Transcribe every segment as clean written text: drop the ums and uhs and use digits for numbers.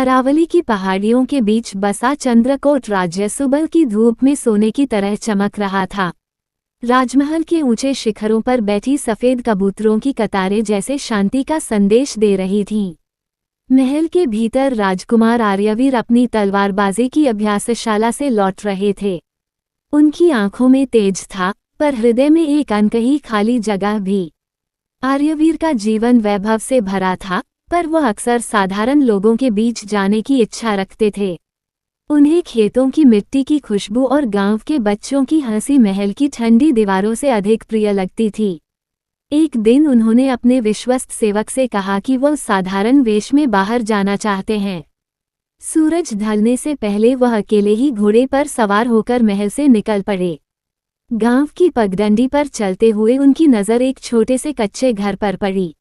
अरावली की पहाड़ियों के बीच बसा चंद्रकोट राज्य सुबह की धूप में सोने की तरह चमक रहा था। राजमहल के ऊंचे शिखरों पर बैठी सफेद कबूतरों की कतारें जैसे शांति का संदेश दे रही थीं। महल के भीतर राजकुमार आर्यवीर अपनी तलवारबाजी की अभ्यासशाला से लौट रहे थे। उनकी आंखों में तेज था, पर हृदय में एक अनकही खाली जगह भी। आर्यवीर का जीवन वैभव से भरा था, पर वह अक्सर साधारण लोगों के बीच जाने की इच्छा रखते थे। उन्हें खेतों की मिट्टी की खुशबू और गांव के बच्चों की हंसी महल की ठंडी दीवारों से अधिक प्रिय लगती थी। एक दिन उन्होंने अपने विश्वस्त सेवक से कहा कि वह साधारण वेश में बाहर जाना चाहते हैं। सूरज ढलने से पहले वह अकेले ही घोड़े पर सवार होकर महल से निकल पड़े। गांव की पगडंडी पर चलते हुए उनकी नज़र एक छोटे से कच्चे घर पर पड़ी।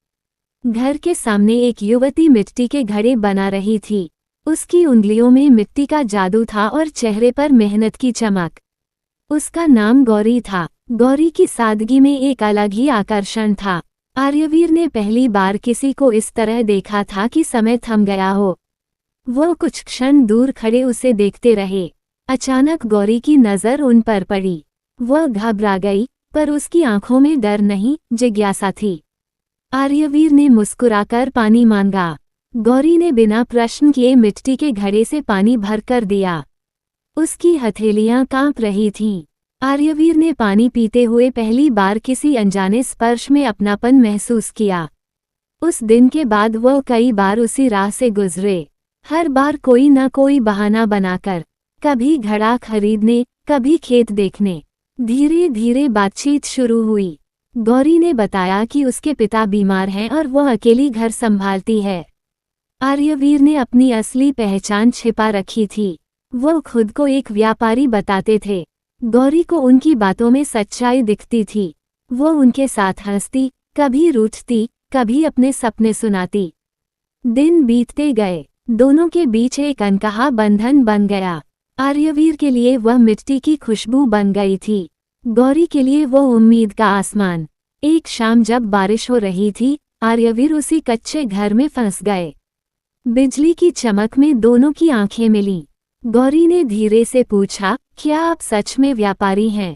घर के सामने एक युवती मिट्टी के घड़े बना रही थी। उसकी उंगलियों में मिट्टी का जादू था और चेहरे पर मेहनत की चमक। उसका नाम गौरी था। गौरी की सादगी में एक अलग ही आकर्षण था। आर्यवीर ने पहली बार किसी को इस तरह देखा था कि समय थम गया हो। वो कुछ क्षण दूर खड़े उसे देखते रहे। अचानक गौरी की नज़र उन पर पड़ी। वह घबरा गई, पर उसकी आंखों में डर नहीं, जिज्ञासा थी। आर्यवीर ने मुस्कुराकर पानी मांगा। गौरी ने बिना प्रश्न किए मिट्टी के घड़े से पानी भरकर दिया। उसकी हथेलियां कांप रही थीं। आर्यवीर ने पानी पीते हुए पहली बार किसी अनजाने स्पर्श में अपनापन महसूस किया। उस दिन के बाद वह कई बार उसी राह से गुजरे, हर बार कोई न कोई बहाना बनाकर, कभी घड़ा खरीदने, कभी खेत देखने। धीरे धीरे बातचीत शुरू हुई। गौरी ने बताया कि उसके पिता बीमार हैं और वह अकेली घर संभालती है। आर्यवीर ने अपनी असली पहचान छिपा रखी थी। वह खुद को एक व्यापारी बताते थे। गौरी को उनकी बातों में सच्चाई दिखती थी। वो उनके साथ हंसती, कभी रूठती, कभी अपने सपने सुनाती। दिन बीतते गए, दोनों के बीच एक अनकहा बंधन बन गया। आर्यवीर के लिए वह मिट्टी की खुशबू बन गई थी, गौरी के लिए वो उम्मीद का आसमान। एक शाम जब बारिश हो रही थी, आर्यवीर उसी कच्चे घर में फंस गए। बिजली की चमक में दोनों की आंखें मिलीं। गौरी ने धीरे से पूछा, क्या आप सच में व्यापारी हैं?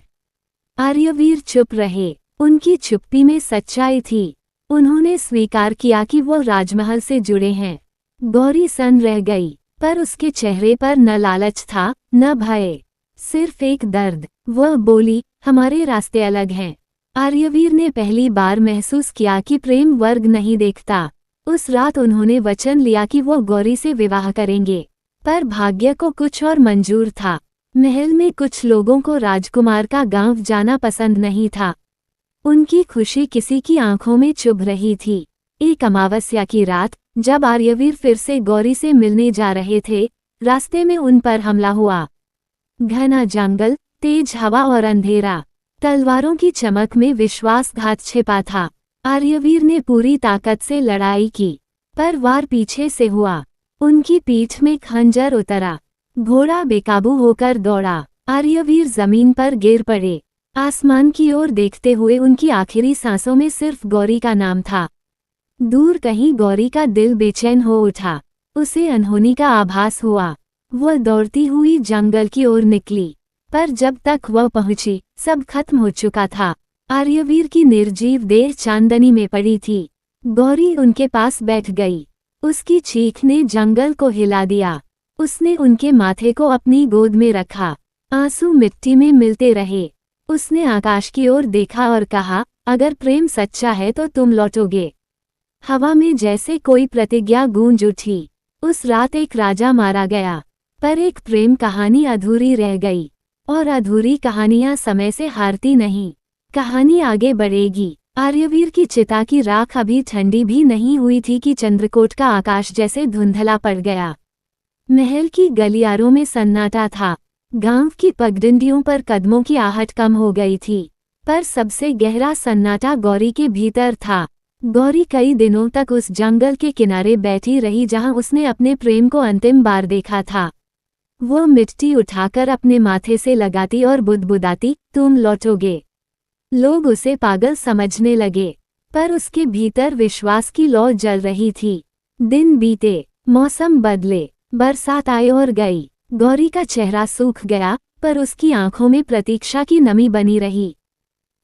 आर्यवीर चुप रहे। उनकी चुप्पी में सच्चाई थी। उन्होंने स्वीकार किया कि वो राजमहल से जुड़े हैं। गौरी सन रह गई, पर उसके चेहरे पर न लालच था, न भय, सिर्फ एक दर्द। वह बोली, हमारे रास्ते अलग हैं। आर्यवीर ने पहली बार महसूस किया कि प्रेम वर्ग नहीं देखता। उस रात उन्होंने वचन लिया कि वो गौरी से विवाह करेंगे, पर भाग्य को कुछ और मंजूर था। महल में कुछ लोगों को राजकुमार का गांव जाना पसंद नहीं था। उनकी खुशी किसी की आंखों में चुभ रही थी। एक अमावस्या की रात, जब आर्यवीर फिर से गौरी से मिलने जा रहे थे, रास्ते में उन पर हमला हुआ। घना जंगल, तेज हवा और अंधेरा, तलवारों की चमक में विश्वासघात छिपा था। आर्यवीर ने पूरी ताकत से लड़ाई की, पर वार पीछे से हुआ। उनकी पीठ में खंजर उतरा। घोड़ा बेकाबू होकर दौड़ा। आर्यवीर जमीन पर गिर पड़े। आसमान की ओर देखते हुए उनकी आखिरी सांसों में सिर्फ गौरी का नाम था। दूर कहीं गौरी का दिल बेचैन हो उठा। उसे अनहोनी का आभास हुआ। वह दौड़ती हुई जंगल की ओर निकली, पर जब तक वह पहुंची, सब खत्म हो चुका था। आर्यवीर की निर्जीव देह चांदनी में पड़ी थी। गौरी उनके पास बैठ गई। उसकी चीख ने जंगल को हिला दिया। उसने उनके माथे को अपनी गोद में रखा। आंसू मिट्टी में मिलते रहे। उसने आकाश की ओर देखा और कहा, अगर प्रेम सच्चा है तो तुम लौटोगे। हवा में जैसे कोई प्रतिज्ञा गूंज उठी। उस रात एक राजा मारा गया, पर एक प्रेम कहानी अधूरी रह गई। और अधूरी कहानियां समय से हारती नहीं। कहानी आगे बढ़ेगी। आर्यवीर की चिता की राख अभी ठंडी भी नहीं हुई थी कि चंद्रकोट का आकाश जैसे धुंधला पड़ गया। महल की गलियारों में सन्नाटा था। गांव की पगडंडियों पर कदमों की आहट कम हो गई थी, पर सबसे गहरा सन्नाटा गौरी के भीतर था। गौरी कई दिनों तक उस जंगल के किनारे बैठी रही जहां उसने अपने प्रेम को अंतिम बार देखा था। वो मिट्टी उठाकर अपने माथे से लगाती और बुदबुदाती, तुम लौटोगे। लोग उसे पागल समझने लगे, पर उसके भीतर विश्वास की लौ जल रही थी। दिन बीते, मौसम बदले, बरसात आई और गई। गौरी का चेहरा सूख गया, पर उसकी आंखों में प्रतीक्षा की नमी बनी रही।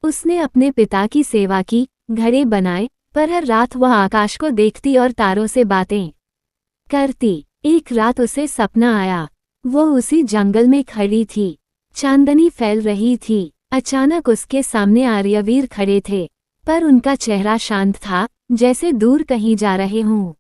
उसने अपने पिता की सेवा की, घड़े बनाए, पर हर रात वह आकाश को देखती और तारों से बातें करती। एक रात उसे सपना आया। वो उसी जंगल में खड़ी थी। चांदनी फैल रही थी। अचानक उसके सामने आर्यवीर खड़े थे, पर उनका चेहरा शांत था, जैसे दूर कहीं जा रहे हों।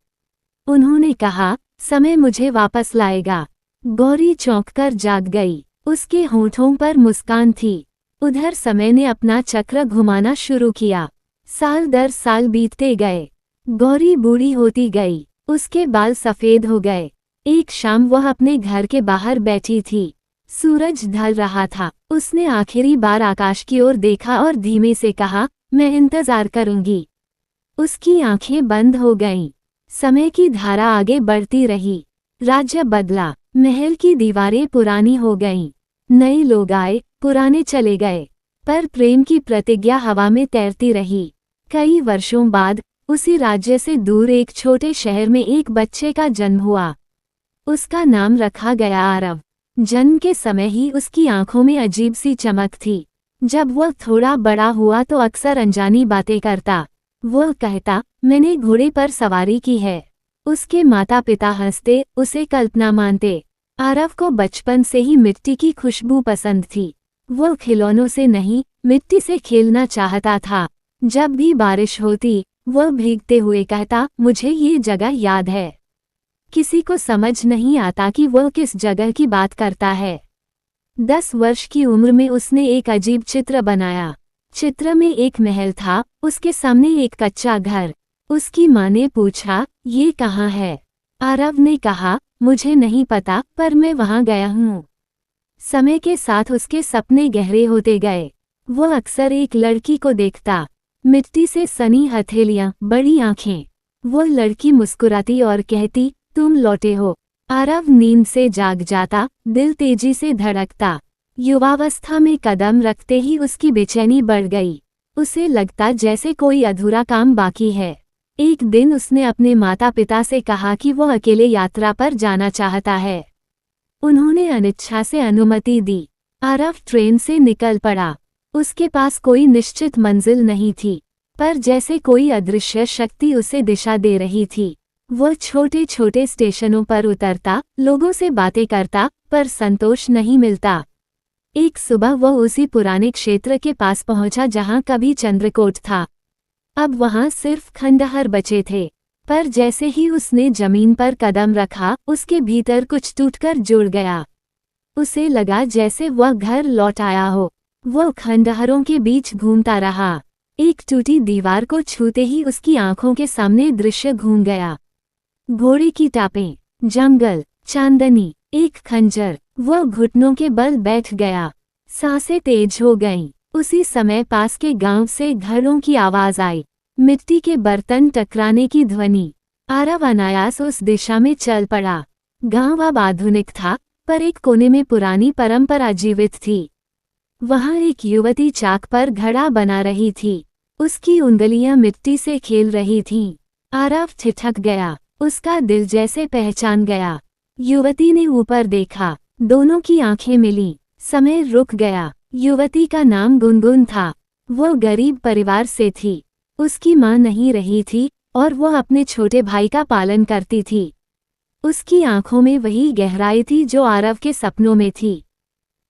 उन्होंने कहा, समय मुझे वापस लाएगा। गौरी चौंककर जाग गई। उसके होठों पर मुस्कान थी। उधर समय ने अपना चक्र घुमाना शुरू किया। साल दर साल बीतते गए। गौरी बूढ़ी होती गई। उसके बाल सफेद हो गए। एक शाम वह अपने घर के बाहर बैठी थी। सूरज ढल रहा था। उसने आखिरी बार आकाश की ओर देखा और धीमे से कहा, मैं इंतजार करूंगी। उसकी आंखें बंद हो गईं। समय की धारा आगे बढ़ती रही। राज्य बदला। महल की दीवारें पुरानी हो गईं। नए लोग आए, पुराने चले गए, पर प्रेम की प्रतिज्ञा हवा में तैरती रही। कई वर्षों बाद उसी राज्य से दूर एक छोटे शहर में एक बच्चे का जन्म हुआ। उसका नाम रखा गया आरव। जन्म के समय ही उसकी आंखों में अजीब सी चमक थी। जब वह थोड़ा बड़ा हुआ तो अक्सर अनजानी बातें करता। वह कहता, मैंने घोड़े पर सवारी की है। उसके माता पिता हंसते, उसे कल्पना मानते। आरव को बचपन से ही मिट्टी की खुशबू पसंद थी। वो खिलौनों से नहीं, मिट्टी से खेलना चाहता था। जब भी बारिश होती, वह भीगते हुए कहता, मुझे ये जगह याद है। किसी को समझ नहीं आता कि वह किस जगह की बात करता है। 10 वर्ष की उम्र में उसने एक अजीब चित्र बनाया। चित्र में एक महल था, उसके सामने एक कच्चा घर। उसकी माँ ने पूछा, ये कहाँ है? आरव ने कहा, मुझे नहीं पता, पर मैं वहाँ गया हूँ। समय के साथ उसके सपने गहरे होते गए। वह अक्सर एक लड़की को देखता। मिट्टी से सनी हथेलियाँ, बड़ी आंखें। वह लड़की मुस्कुराती और कहती, तुम लौटे हो। आरव नींद से जाग जाता, दिल तेजी से धड़कता। युवावस्था में कदम रखते ही उसकी बेचैनी बढ़ गई। उसे लगता जैसे कोई अधूरा काम बाकी है। एक दिन उसने अपने माता पिता से कहा कि वह अकेले यात्रा पर जाना चाहता है। उन्होंने अनिच्छा से अनुमति दी। आरव ट्रेन से निकल पड़ा। उसके पास कोई निश्चित मंजिल नहीं थी, पर जैसे कोई अदृश्य शक्ति उसे दिशा दे रही थी। वह छोटे छोटे स्टेशनों पर उतरता, लोगों से बातें करता, पर संतोष नहीं मिलता। एक सुबह वह उसी पुराने क्षेत्र के पास पहुंचा जहां कभी चंद्रकोट था। अब वहां सिर्फ खंडहर बचे थे, पर जैसे ही उसने जमीन पर कदम रखा, उसके भीतर कुछ टूटकर जुड़ गया। उसे लगा जैसे वह घर लौट आया हो। वह खंडहरों के बीच घूमता रहा। एक टूटी दीवार को छूते ही उसकी आंखों के सामने दृश्य घूम गया। घोड़े की टापें, जंगल, चांदनी, एक खंजर। वह घुटनों के बल बैठ गया। सांसें तेज हो गईं। उसी समय पास के गांव से घरों की आवाज आई, मिट्टी के बर्तन टकराने की ध्वनि। आरव अनायास उस दिशा में चल पड़ा। गांव अब आधुनिक था, पर एक कोने में पुरानी परंपरा जीवित थी। वहां एक युवती चाक पर घड़ा बना रही थी। उसकी उंगलियां मिट्टी से खेल रही थीं। आरव ठिठक गया। उसका दिल जैसे पहचान गया। युवती ने ऊपर देखा। दोनों की आंखें मिलीं। समय रुक गया। युवती का नाम गुनगुन था। वो गरीब परिवार से थी। उसकी माँ नहीं रही थी और वह अपने छोटे भाई का पालन करती थी। उसकी आंखों में वही गहराई थी जो आरव के सपनों में थी।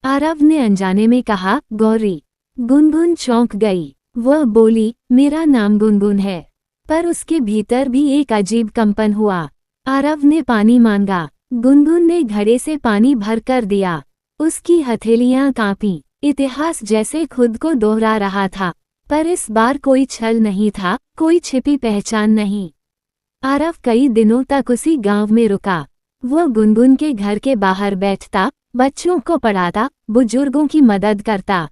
आरव ने अनजाने में कहा, गौरी। गुनगुन चौंक गई। वह बोली, मेरा नाम गुनगुन है। पर उसके भीतर भी एक अजीब कंपन हुआ। आरव ने पानी मांगा। गुनगुन ने घड़े से पानी भर कर दिया। उसकी हथेलियां कांपीं। इतिहास जैसे खुद को दोहरा रहा था, पर इस बार कोई छल नहीं था, कोई छिपी पहचान नहीं। आरव कई दिनों तक उसी गांव में रुका। वह गुनगुन के घर के बाहर बैठता, बच्चों को पढ़ाता, बुजुर्गों की मदद करता।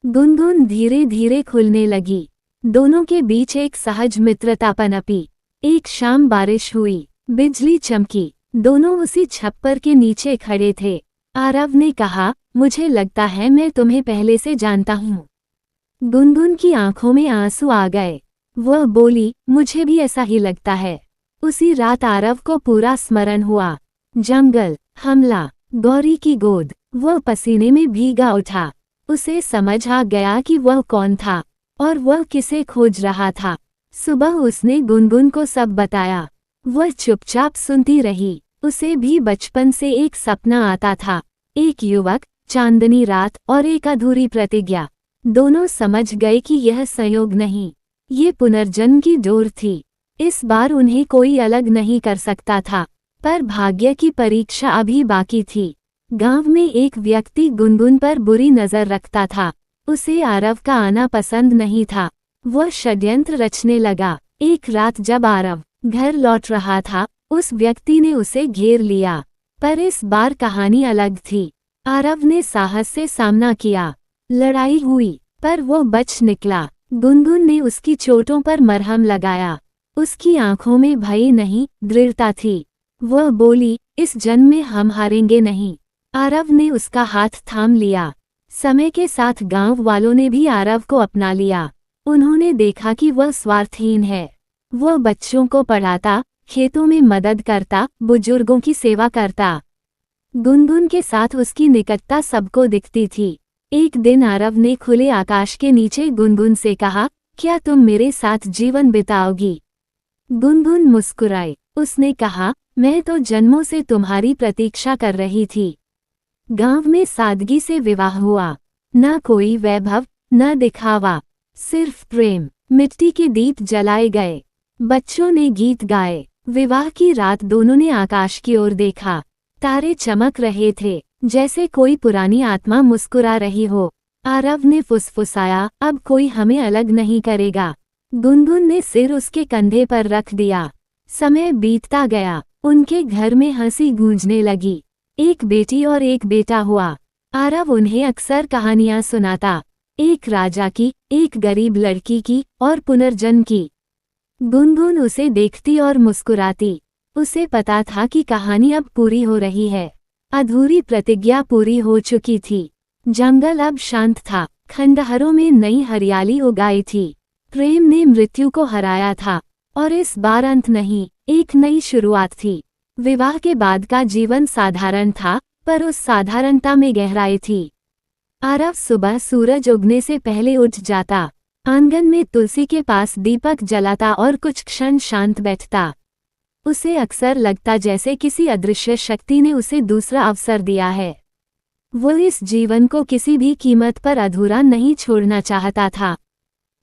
गुनगुन धीरे धीरे खुलने लगी। दोनों के बीच एक सहज मित्रता पनपी। एक शाम बारिश हुई, बिजली चमकी। दोनों उसी छप्पर के नीचे खड़े थे। आरव ने कहा, मुझे लगता है मैं तुम्हें पहले से जानता हूँ। गुनगुन की आंखों में आंसू आ गए। वह बोली, मुझे भी ऐसा ही लगता है। उसी रात आरव को पूरा स्मरण हुआ। जंगल, हमला, गौरी की गोद। वह पसीने में भीगा उठा। उसे समझ आ गया कि वह कौन था और वह किसे खोज रहा था। सुबह उसने गुनगुन को सब बताया। वह चुपचाप सुनती रही। उसे भी बचपन से एक सपना आता था, एक युवक, चांदनी रात और एक अधूरी प्रतिज्ञा। दोनों समझ गए कि यह संयोग नहीं, ये पुनर्जन्म की डोर थी। इस बार उन्हें कोई अलग नहीं कर सकता था, पर भाग्य की परीक्षा अभी बाकी थी। गांव में एक व्यक्ति गुनगुन पर बुरी नजर रखता था। उसे आरव का आना पसंद नहीं था। वह षड्यंत्र रचने लगा। एक रात जब आरव घर लौट रहा था, उस व्यक्ति ने उसे घेर लिया। पर इस बार कहानी अलग थी। आरव ने साहस से सामना किया। लड़ाई हुई, पर वो बच निकला। गुनगुन ने उसकी चोटों पर मरहम लगाया। उसकी आंखों में भय नहीं, दृढ़ता थी। वह बोली, इस जन्म में हम हारेंगे नहीं। आरव ने उसका हाथ थाम लिया। समय के साथ गांव वालों ने भी आरव को अपना लिया। उन्होंने देखा कि वह स्वार्थहीन है। वह बच्चों को पढ़ाता, खेतों में मदद करता, बुजुर्गों की सेवा करता। गुनगुन के साथ उसकी निकटता सबको दिखती थी। एक दिन आरव ने खुले आकाश के नीचे गुनगुन से कहा, क्या तुम मेरे साथ जीवन बिताओगी? गुनगुन मुस्कुराई। उसने कहा, मैं तो जन्मों से तुम्हारी प्रतीक्षा कर रही थी। गांव में सादगी से विवाह हुआ। न कोई वैभव, न दिखावा, सिर्फ प्रेम। मिट्टी के दीप जलाए गए। बच्चों ने गीत गाए। विवाह की रात दोनों ने आकाश की ओर देखा। तारे चमक रहे थे, जैसे कोई पुरानी आत्मा मुस्कुरा रही हो। आरव ने फुसफुसाया, अब कोई हमें अलग नहीं करेगा। गुनगुन ने सिर उसके कंधे पर रख दिया। समय बीतता गया। उनके घर में हंसी गूंजने लगी। एक बेटी और एक बेटा हुआ। आरव उन्हें अक्सर कहानियां सुनाता, एक राजा की, एक गरीब लड़की की और पुनर्जन्म की। गुनगुन उसे देखती और मुस्कुराती। उसे पता था कि कहानी अब पूरी हो रही है। अधूरी प्रतिज्ञा पूरी हो चुकी थी। जंगल अब शांत था। खंडहरों में नई हरियाली उगाई थी। प्रेम ने मृत्यु को हराया था और इस बार अंत नहीं, एक नई शुरुआत थी। विवाह के बाद का जीवन साधारण था, पर उस साधारणता में गहराई थी। आरव सुबह सूरज उगने से पहले उठ जाता, आंगन में तुलसी के पास दीपक जलाता और कुछ क्षण शांत बैठता। उसे अक्सर लगता जैसे किसी अदृश्य शक्ति ने उसे दूसरा अवसर दिया है। वो इस जीवन को किसी भी कीमत पर अधूरा नहीं छोड़ना चाहता था।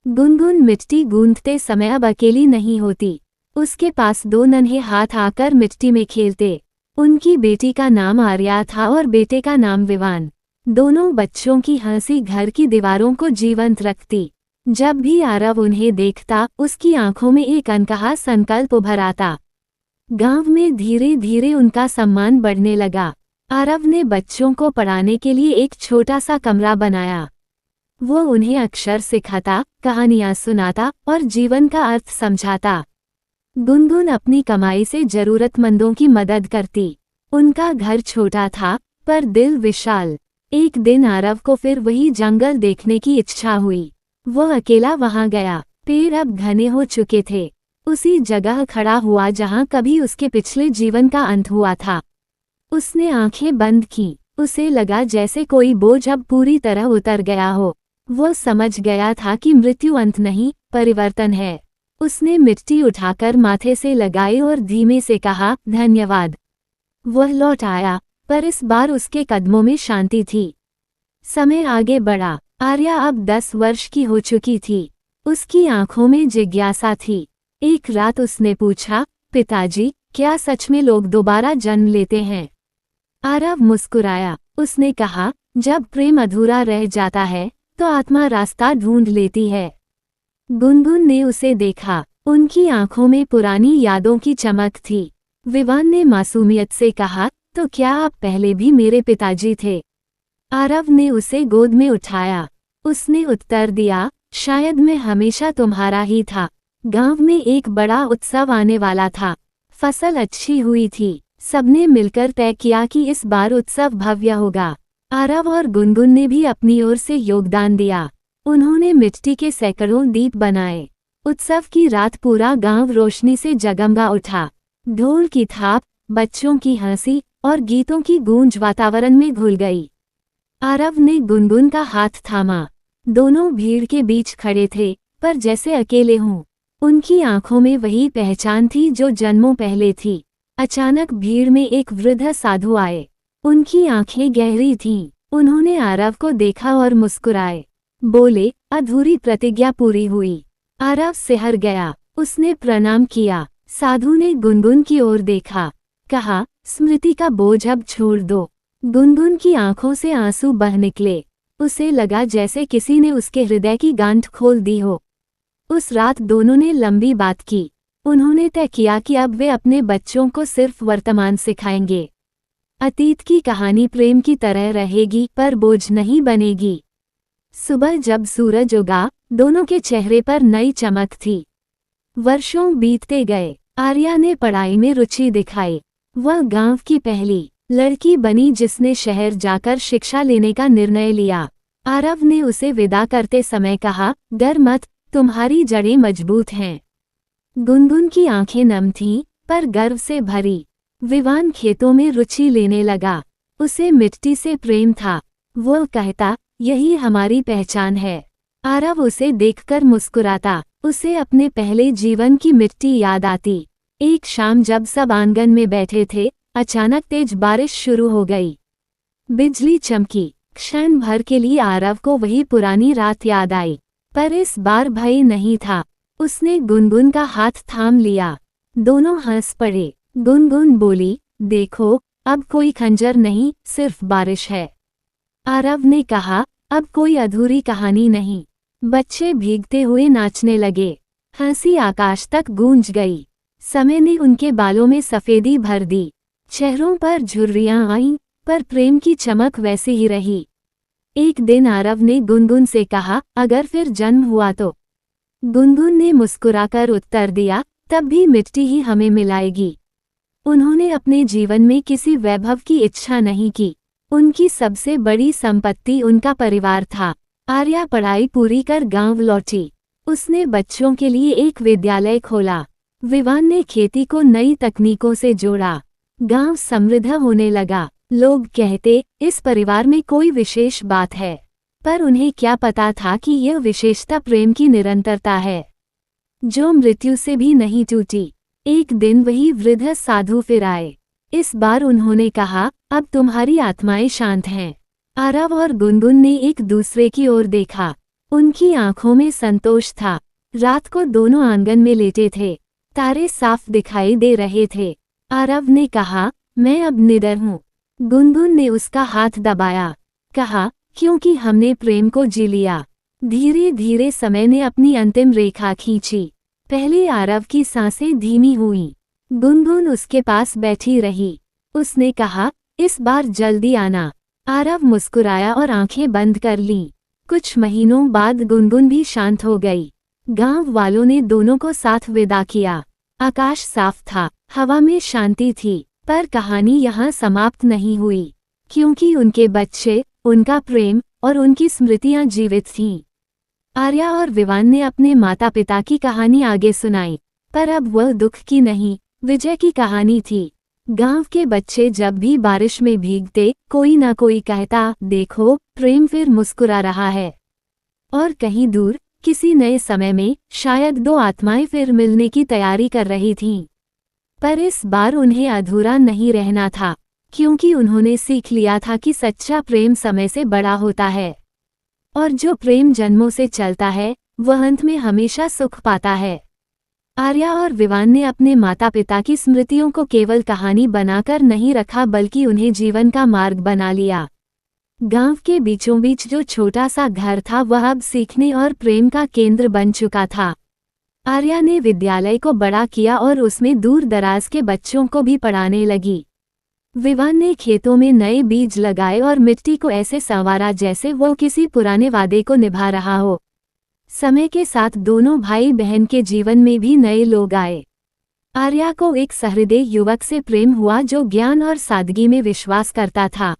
गुनगुन मिट्टी गूंथते समय अब अकेली नहीं होती। उसके पास दो नन्हे हाथ आकर मिट्टी में खेलते। उनकी बेटी का नाम आर्या था और बेटे का नाम विवान। दोनों बच्चों की हंसी घर की दीवारों को जीवंत रखती। जब भी आरव उन्हें देखता, उसकी आंखों में एक अनकहा संकल्प उभर आता। गांव में धीरे धीरे उनका सम्मान बढ़ने लगा। आरव ने बच्चों को पढ़ाने के लिए एक छोटा सा कमरा बनाया। वो उन्हें अक्षर सिखाता, कहानियां सुनाता और जीवन का अर्थ समझाता। गुनगुन अपनी कमाई से जरूरतमंदों की मदद करती। उनका घर छोटा था, पर दिल विशाल। एक दिन आरव को फिर वही जंगल देखने की इच्छा हुई। वो अकेला वहां गया। पेड़ अब घने हो चुके थे। उसी जगह खड़ा हुआ जहां कभी उसके पिछले जीवन का अंत हुआ था। उसने आंखें बंद की। उसे लगा जैसे कोई बोझ अब पूरी तरह उतर गया हो। वो समझ गया था कि मृत्यु अंत नहीं, परिवर्तन है। उसने मिट्टी उठाकर माथे से लगाई और धीमे से कहा, धन्यवाद। वह लौट आया, पर इस बार उसके कदमों में शांति थी। समय आगे बढ़ा। आर्या अब 10 वर्ष की हो चुकी थी। उसकी आंखों में जिज्ञासा थी। एक रात उसने पूछा, पिताजी, क्या सच में लोग दोबारा जन्म लेते हैं? आरव मुस्कुराया। उसने कहा, जब प्रेम अधूरा रह जाता है तो आत्मा रास्ता ढूंढ लेती है। गुनगुन ने उसे देखा। उनकी आंखों में पुरानी यादों की चमक थी। विवान ने मासूमियत से कहा, तो क्या आप पहले भी मेरे पिताजी थे? आरव ने उसे गोद में उठाया। उसने उत्तर दिया, शायद मैं हमेशा तुम्हारा ही था। गांव में एक बड़ा उत्सव आने वाला था। फसल अच्छी हुई थी। सबने मिलकर तय किया कि इस बार उत्सव भव्य होगा। आरव और गुनगुन ने भी अपनी ओर से योगदान दिया। उन्होंने मिट्टी के सैकड़ों दीप बनाए। उत्सव की रात पूरा गांव रोशनी से जगमगा उठा। ढोल की थाप, बच्चों की हंसी और गीतों की गूंज वातावरण में घुल गई। आरव ने गुनगुन का हाथ थामा। दोनों भीड़ के बीच खड़े थे, पर जैसे अकेले हों। उनकी आंखों में वही पहचान थी जो जन्मों पहले थी। अचानक भीड़ में एक वृद्ध साधु आए। उनकी आंखें गहरी थीं। उन्होंने आरव को देखा और मुस्कुराए। बोले, अधूरी प्रतिज्ञा पूरी हुई। आरव सिहर गया। उसने प्रणाम किया। साधु ने गुनगुन की ओर देखा। कहा, स्मृति का बोझ अब छोड़ दो। गुनगुन की आंखों से आंसू बह निकले। उसे लगा जैसे किसी ने उसके हृदय की गांठ खोल दी हो। उस रात दोनों ने लंबी बात की। उन्होंने तय किया कि अब वे अपने बच्चों को सिर्फ वर्तमान सिखाएंगे। अतीत की कहानी प्रेम की तरह रहेगी, पर बोझ नहीं बनेगी। सुबह जब सूरज उगा, दोनों के चेहरे पर नई चमक थी। वर्षों बीतते गए। आर्या ने पढ़ाई में रुचि दिखाई। वह गांव की पहली लड़की बनी जिसने शहर जाकर शिक्षा लेने का निर्णय लिया। आरव ने उसे विदा करते समय कहा, डर मत, तुम्हारी जड़ें मजबूत हैं। गुनगुन की आंखें नम थीं, पर गर्व से भरी। विवान खेतों में रुचि लेने लगा। उसे मिट्टी से प्रेम था। वो कहता, यही हमारी पहचान है। आरव उसे देखकर मुस्कुराता। उसे अपने पहले जीवन की मिट्टी याद आती। एक शाम जब सब आंगन में बैठे थे, अचानक तेज बारिश शुरू हो गई। बिजली चमकी। क्षण भर के लिए आरव को वही पुरानी रात याद आई, पर इस बार भय नहीं था। उसने गुनगुन का हाथ थाम लिया। दोनों हंस पड़े। गुनगुन बोली, देखो, अब कोई खंजर नहीं, सिर्फ बारिश है। आरव ने कहा, अब कोई अधूरी कहानी नहीं। बच्चे भीगते हुए नाचने लगे। हंसी आकाश तक गूंज गई। समय ने उनके बालों में सफेदी भर दी। चेहरों पर झुर्रियां आईं, पर प्रेम की चमक वैसी ही रही। एक दिन आरव ने गुनगुन से कहा, अगर फिर जन्म हुआ तो? गुनगुन ने मुस्कुराकर उत्तर दिया, तब भी मिट्टी ही हमें मिलाएगी। उन्होंने अपने जीवन में किसी वैभव की इच्छा नहीं की। उनकी सबसे बड़ी संपत्ति उनका परिवार था। आर्या पढ़ाई पूरी कर गांव लौटी। उसने बच्चों के लिए एक विद्यालय खोला। विवान ने खेती को नई तकनीकों से जोड़ा। गांव समृद्ध होने लगा। लोग कहते, इस परिवार में कोई विशेष बात है, पर उन्हें क्या पता था कि यह विशेषता प्रेम की निरंतरता है, जो मृत्यु से भी नहीं टूटी। एक दिन वही वृद्ध साधु फिर आए। इस बार उन्होंने कहा, अब तुम्हारी आत्माएं शांत हैं। आरव और गुनगुन ने एक दूसरे की ओर देखा। उनकी आंखों में संतोष था। रात को दोनों आंगन में लेटे थे। तारे साफ दिखाई दे रहे थे। आरव ने कहा, मैं अब निडर हूँ। गुनगुन ने उसका हाथ दबाया। कहा, क्योंकि हमने प्रेम को जी लिया। धीरे धीरे समय ने अपनी अंतिम रेखा खींची। पहले आरव की सांसें धीमी हुईं। गुनगुन उसके पास बैठी रही। उसने कहा, इस बार जल्दी आना। आरव मुस्कुराया और आंखें बंद कर लीं। कुछ महीनों बाद गुनगुन भी शांत हो गई। गांव वालों ने दोनों को साथ विदा किया। आकाश साफ था, हवा में शांति थी, पर कहानी यहाँ समाप्त नहीं हुई, क्योंकि उनके बच्चे, उनका प्रेम और उनकी स्मृतियां जीवित थीं। आर्या और विवान ने अपने माता पिता की कहानी आगे सुनाई, पर अब वह दुख की नहीं, विजय की कहानी थी। गांव के बच्चे जब भी बारिश में भीगते, कोई ना कोई कहता, देखो, प्रेम फिर मुस्कुरा रहा है। और कहीं दूर, किसी नए समय में, शायद दो आत्माएं फिर मिलने की तैयारी कर रही थीं। पर इस बार उन्हें अधूरा नहीं रहना था, क्योंकि उन्होंने सीख लिया था कि सच्चा प्रेम समय से बड़ा होता है, और जो प्रेम जन्मों से चलता है, वह अंत में हमेशा सुख पाता है। आर्या और विवान ने अपने माता पिता की स्मृतियों को केवल कहानी बनाकर नहीं रखा, बल्कि उन्हें जीवन का मार्ग बना लिया। गांव के बीचों बीच जो छोटा सा घर था, वह अब सीखने और प्रेम का केंद्र बन चुका था। आर्या ने विद्यालय को बड़ा किया और उसमें दूर दराज के बच्चों को भी पढ़ाने लगी। विवान ने खेतों में नए बीज लगाए और मिट्टी को ऐसे संवारा जैसे वो किसी पुराने वादे को निभा रहा हो। समय के साथ दोनों भाई बहन के जीवन में भी नए लोग आए। आर्या को एक सहृदय युवक से प्रेम हुआ जो ज्ञान और सादगी में विश्वास करता था।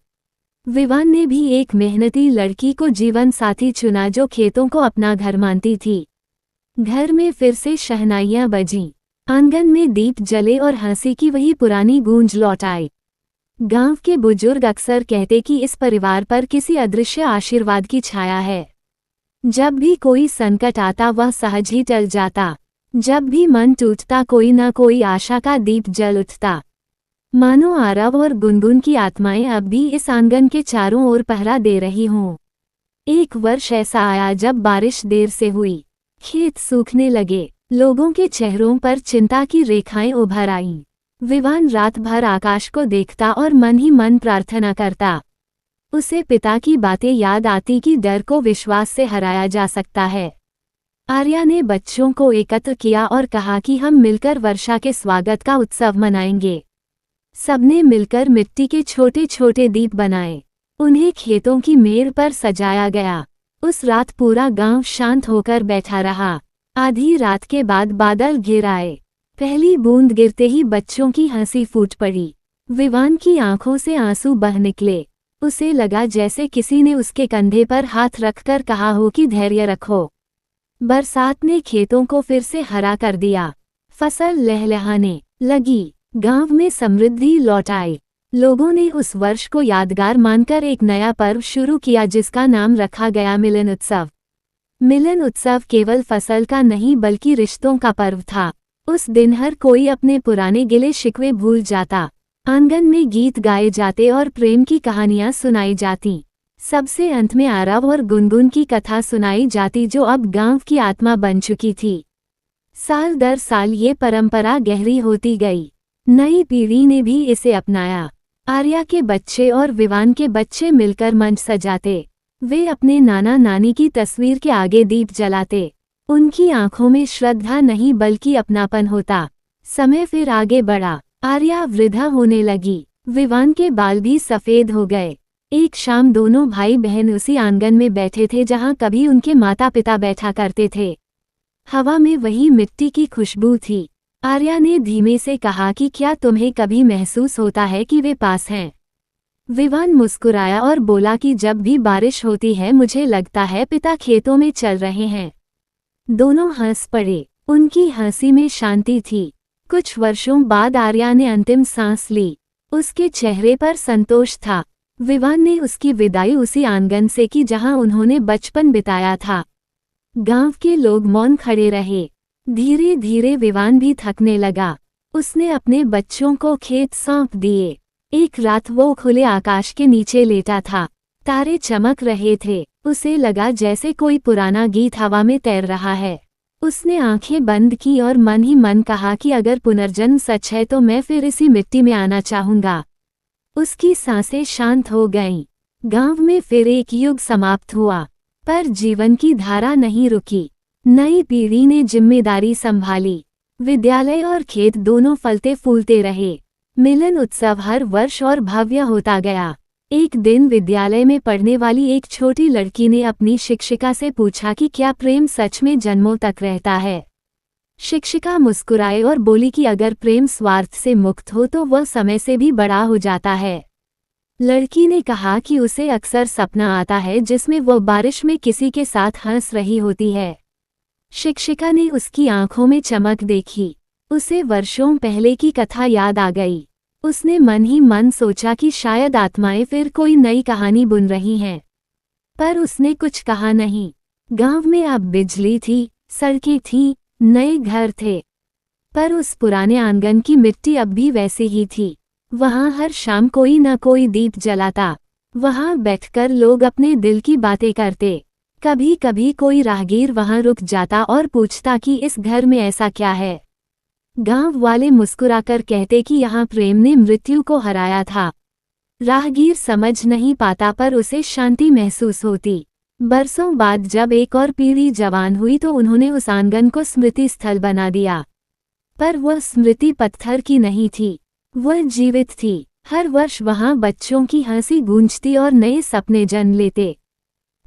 विवान ने भी एक मेहनती लड़की को जीवन साथी चुना जो खेतों को अपना घर मानती थी। घर में फिर से शहनाइयां बजीं। आंगन में दीप जले और हंसी की वही पुरानी गूंज लौट आई। गांव के बुजुर्ग अक्सर कहते कि इस परिवार पर किसी अदृश्य आशीर्वाद की छाया है। जब भी कोई संकट आता वह सहज ही टल जाता। जब भी मन टूटता कोई न कोई आशा का दीप जल उठता। मानो आरव और गुनगुन की आत्माएं अब भी इस आंगन के चारों ओर पहरा दे रही हों। एक वर्ष ऐसा आया जब बारिश देर से हुई, खेत सूखने लगे, लोगों के चेहरों पर चिंता की रेखाएं उभर आईं। विवान रात भर आकाश को देखता और मन ही मन प्रार्थना करता। उसे पिता की बातें याद आती कि डर को विश्वास से हराया जा सकता है। आर्या ने बच्चों को एकत्र किया और कहा कि हम मिलकर वर्षा के स्वागत का उत्सव मनाएंगे। सबने मिलकर मिट्टी के छोटे छोटे दीप बनाए। उन्हें खेतों की मेड़ पर सजाया गया। उस रात पूरा गांव शांत होकर बैठा रहा। आधी रात के बाद बादल घिर आए। पहली बूंद गिरते ही बच्चों की हंसी फूट पड़ी। विवान की आंखों से आंसू बह निकले। उसे लगा जैसे किसी ने उसके कंधे पर हाथ रखकर कहा हो कि धैर्य रखो। बरसात ने खेतों को फिर से हरा कर दिया। फसल लहलहाने लगी। गांव में समृद्धि लौट आई। लोगों ने उस वर्ष को यादगार मानकर एक नया पर्व शुरू किया जिसका नाम रखा गया मिलन उत्सव। मिलन उत्सव केवल फसल का नहीं बल्कि रिश्तों का पर्व था। उस दिन हर कोई अपने पुराने गिले शिकवे भूल जाता। आंगन में गीत गाए जाते और प्रेम की कहानियां सुनाई जाती। सबसे अंत में आरव और गुनगुन की कथा सुनाई जाती जो अब गांव की आत्मा बन चुकी थी। साल दर साल ये परंपरा गहरी होती गई। नई पीढ़ी ने भी इसे अपनाया। आर्या के बच्चे और विवान के बच्चे मिलकर मंच सजाते। वे अपने नाना नानी की तस्वीर के आगे दीप जलाते। उनकी आंखों में श्रद्धा नहीं बल्कि अपनापन होता। समय फिर आगे बढ़ा। आर्या वृद्धा होने लगी। विवान के बाल भी सफेद हो गए। एक शाम दोनों भाई बहन उसी आंगन में बैठे थे जहां कभी उनके माता पिता बैठा करते थे। हवा में वही मिट्टी की खुशबू थी। आर्या ने धीमे से कहा कि क्या तुम्हें कभी महसूस होता है कि वे पास हैं? विवान मुस्कुराया और बोला कि जब भी बारिश होती है मुझे लगता है पिता खेतों में चल रहे हैं। दोनों हंस पड़े। उनकी हंसी में शांति थी। कुछ वर्षों बाद आर्या ने अंतिम सांस ली। उसके चेहरे पर संतोष था। विवान ने उसकी विदाई उसी आंगन से की जहां उन्होंने बचपन बिताया था। गांव के लोग मौन खड़े रहे। धीरे धीरे विवान भी थकने लगा। उसने अपने बच्चों को खेत सौंप दिए। एक रात वो खुले आकाश के नीचे लेटा था। तारे चमक रहे थे। उसे लगा जैसे कोई पुराना गीत हवा में तैर रहा है। उसने आंखें बंद की और मन ही मन कहा कि अगर पुनर्जन्म सच है तो मैं फिर इसी मिट्टी में आना चाहूंगा। उसकी सांसें शांत हो गईं। गांव में फिर एक युग समाप्त हुआ, पर जीवन की धारा नहीं रुकी। नई पीढ़ी ने जिम्मेदारी संभाली। विद्यालय और खेत दोनों फलते फूलते रहे। मिलन उत्सव हर वर्ष और भव्य होता गया। एक दिन विद्यालय में पढ़ने वाली एक छोटी लड़की ने अपनी शिक्षिका से पूछा कि क्या प्रेम सच में जन्मों तक रहता है। शिक्षिका मुस्कुराए और बोली कि अगर प्रेम स्वार्थ से मुक्त हो तो वह समय से भी बड़ा हो जाता है। लड़की ने कहा कि उसे अक्सर सपना आता है जिसमें वह बारिश में किसी के साथ हंस रही होती है। शिक्षिका ने उसकी आंखों में चमक देखी। उसे वर्षों पहले की कथा याद आ गई। उसने मन ही मन सोचा कि शायद आत्माएं फिर कोई नई कहानी बुन रही हैं। पर उसने कुछ कहा नहीं। गांव में अब बिजली थी, सड़कें थीं, नए घर थे, पर उस पुराने आंगन की मिट्टी अब भी वैसी ही थी। वहां हर शाम कोई न कोई दीप जलाता। वहां बैठकर लोग अपने दिल की बातें करते। कभी कभी कोई राहगीर वहां रुक जाता और पूछता कि इस घर में ऐसा क्या है। गांव वाले मुस्कुराकर कहते कि यहाँ प्रेम ने मृत्यु को हराया था। राहगीर समझ नहीं पाता पर उसे शांति महसूस होती। बरसों बाद जब एक और पीढ़ी जवान हुई तो उन्होंने उस आंगन को स्मृति स्थल बना दिया। पर वह स्मृति पत्थर की नहीं थी, वह जीवित थी। हर वर्ष वहां बच्चों की हंसी गूंजती और नए सपने जन्म लेते।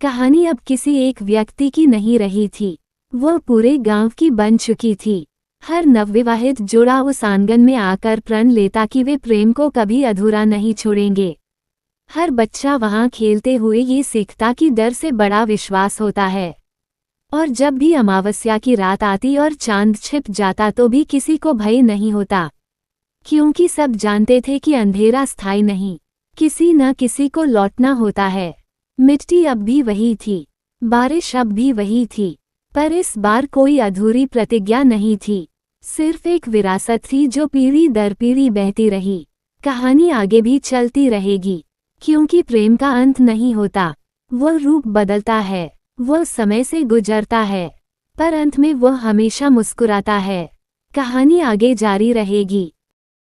कहानी अब किसी एक व्यक्ति की नहीं रही थी, वह पूरे गांव की बन चुकी थी। हर नवविवाहित जोड़ा उस आंगन में आकर प्रण लेता कि वे प्रेम को कभी अधूरा नहीं छोड़ेंगे। हर बच्चा वहां खेलते हुए ये सीखता कि डर से बड़ा विश्वास होता है। और जब भी अमावस्या की रात आती और चांद छिप जाता तो भी किसी को भय नहीं होता, क्योंकि सब जानते थे कि अंधेरा स्थायी नहीं, किसी न किसी को लौटना होता है। मिट्टी अब भी वही थी, बारिश अब भी वही थी, पर इस बार कोई अधूरी प्रतिज्ञा नहीं थी, सिर्फ एक विरासत थी जो पीढ़ी दर पीढ़ी बहती रही। कहानी आगे भी चलती रहेगी, क्योंकि प्रेम का अंत नहीं होता, वो रूप बदलता है, वो समय से गुजरता है, पर अंत में वो हमेशा मुस्कुराता है। कहानी आगे जारी रहेगी।